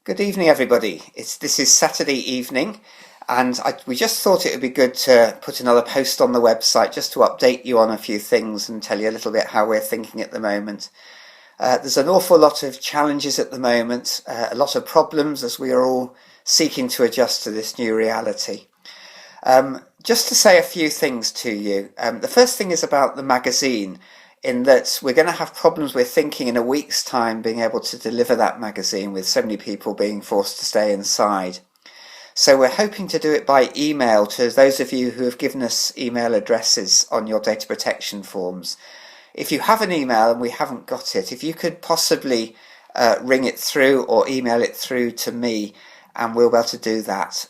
Good evening, everybody. This is Saturday evening, and we just thought it would be good to put another post on the website just to update you on a few things and tell you a little bit how we're thinking at the moment. There's an awful lot of challenges at the moment, a lot of problems as we are all seeking to adjust to this new reality. Just to say a few things to you. The first thing is about the magazine, in that we're going to have problems, we're thinking, in a week's time being able to deliver that magazine with so many people being forced to stay inside. So we're hoping to do it by email to those of you who have given us email addresses on your data protection forms. If you have an email and we haven't got it, if you could possibly ring it through or email it through to me, and we'll be able to do that.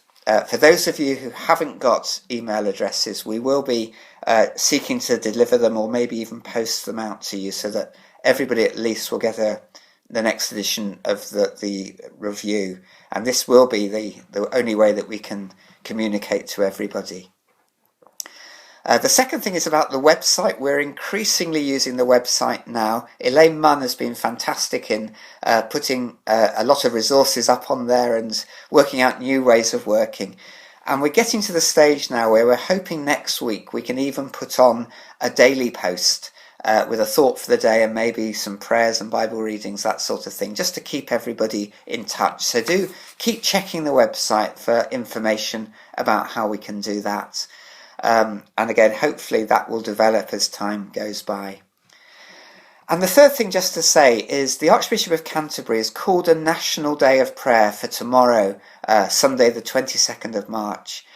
For those of you who haven't got email addresses, we will be seeking to deliver them or maybe even post them out to you so that everybody at least will get the next edition of the review. And this will be the only way that we can communicate to everybody. The second thing is about the website. We're increasingly using the website now. Elaine Munn has been fantastic in putting a lot of resources up on there and working out new ways of working. And we're getting to the stage now where we're hoping next week we can even put on a daily post with a thought for the day and maybe some prayers and Bible readings, that sort of thing, just to keep everybody in touch. So do keep checking the website for information about how we can do that. And again, hopefully that will develop as time goes by. And the third thing just to say is the Archbishop of Canterbury has called a National Day of Prayer for tomorrow, Sunday the 22nd of March.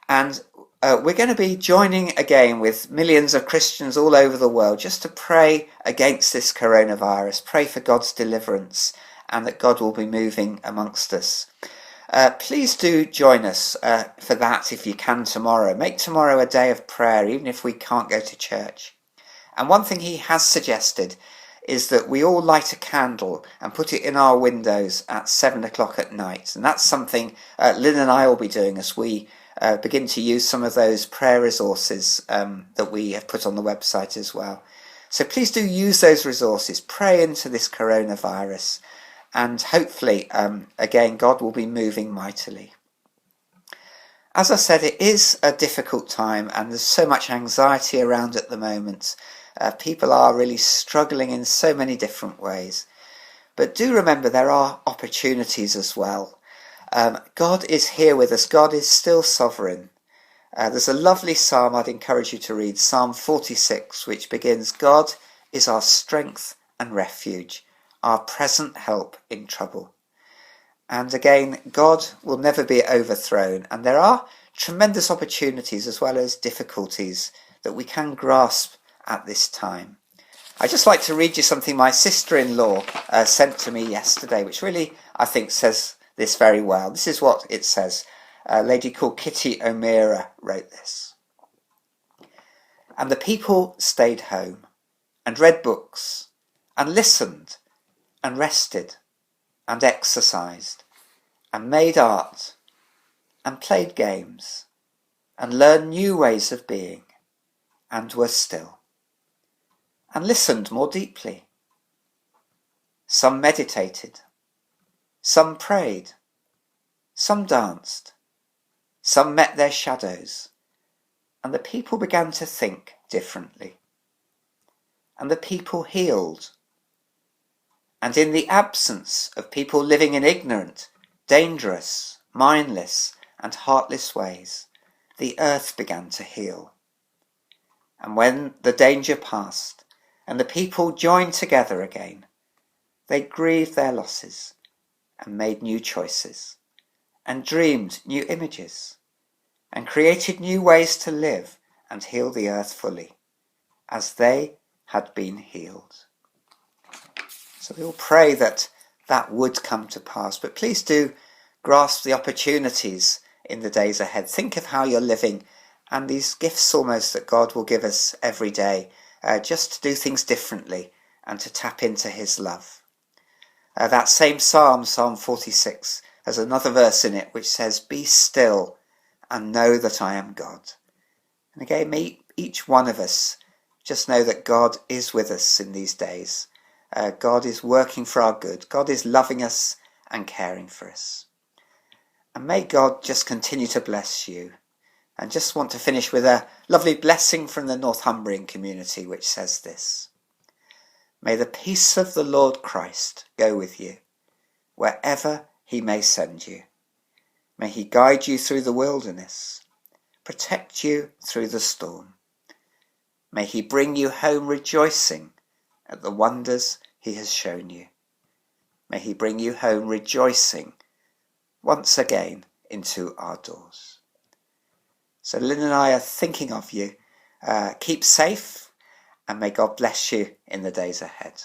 And we're going to be joining again with millions of Christians all over the world just to pray against this coronavirus, pray for God's deliverance and that God will be moving amongst us. Please do join us for that if you can tomorrow. Make tomorrow a day of prayer, even if we can't go to church. And one thing he has suggested is that we all light a candle and put it in our windows at 7 o'clock at night. And that's something Lynn and I will be doing as we begin to use some of those prayer resources that we have put on the website as well. So please do use those resources. Pray into this coronavirus. And hopefully, again, God will be moving mightily. As I said, it is a difficult time and there's so much anxiety around at the moment. People are really struggling in so many different ways. But do remember there are opportunities as well. God is here with us. God is still sovereign. There's a lovely psalm I'd encourage you to read, Psalm 46, which begins, God is our strength and refuge, our present help in trouble. And again, God will never be overthrown. And there are tremendous opportunities as well as difficulties that we can grasp at this time. I'd just like to read you something my sister-in-law sent to me yesterday, which really, I think, says this very well. This is what it says. A lady called Kitty O'Meara wrote this. And the people stayed home and read books and listened and rested and exercised and made art and played games and learned new ways of being and were still and listened more deeply. Some meditated, some prayed, some danced, some met their shadows, and the people began to think differently. And the people healed. And in the absence of people living in ignorant, dangerous, mindless, and heartless ways, the earth began to heal. And when the danger passed, and the people joined together again, they grieved their losses and made new choices, and dreamed new images, and created new ways to live and heal the earth fully, as they had been healed. So we'll pray that that would come to pass. But please do grasp the opportunities in the days ahead. Think of how you're living and these gifts almost that God will give us every day, just to do things differently and to tap into his love. That same psalm, Psalm 46, has another verse in it which says, be still and know that I am God. And again, each one of us just know that God is with us in these days. God is working for our good. God is loving us and caring for us. And may God just continue to bless you. And just want to finish with a lovely blessing from the Northumbrian community, which says this: May the peace of the Lord Christ go with you, wherever he may send you. May he guide you through the wilderness, protect you through the storm. May he bring you home rejoicing at the wonders he has shown you. May he bring you home rejoicing once again into our doors. So Lynn and I are thinking of you. Keep safe, and may God bless you in the days ahead.